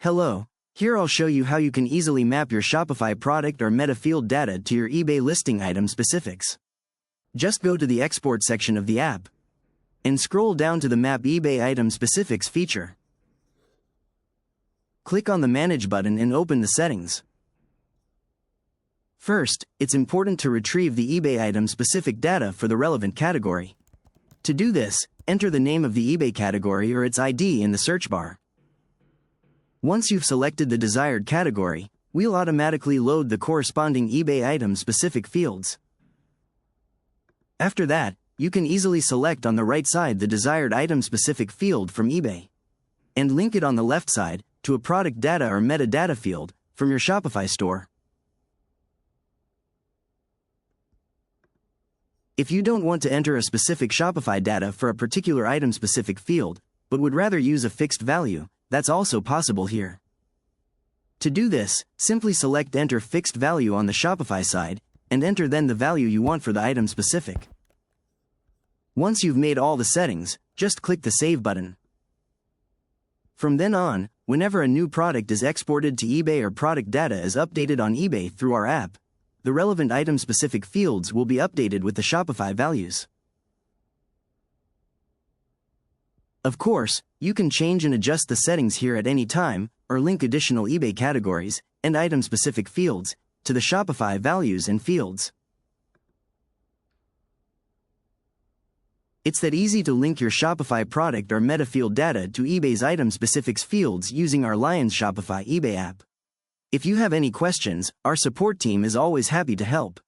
Hello, here I'll show you how you can easily map your Shopify product or metafield data to your eBay listing item specifics. Just go to the Export section of the app and scroll down to the Map eBay Item Specifics feature. Click on the Manage button and open the settings. First, it's important to retrieve the eBay item-specific data for the relevant category. To do this, enter the name of the eBay category or its ID in the search bar. Once you've selected the desired category, we'll automatically load the corresponding eBay item-specific fields. After that, you can easily select on the right side the desired item-specific field from eBay and link it on the left side to a product data or metadata field from your Shopify store. If you don't want to enter a specific Shopify data for a particular item-specific field, but would rather use a fixed value, that's also possible here. To do this, simply select Enter Fixed Value on the Shopify side, and enter then the value you want for the item specific. Once you've made all the settings, just click the Save button. From then on, whenever a new product is exported to eBay or product data is updated on eBay through our app, the relevant item-specific fields will be updated with the Shopify values. Of course, you can change and adjust the settings here at any time, or link additional eBay categories and item-specific fields to the Shopify values and fields. It's that easy to link your Shopify product or metafield data to eBay's item-specifics fields using our Lionz Shopify eBay app. If you have any questions, our support team is always happy to help.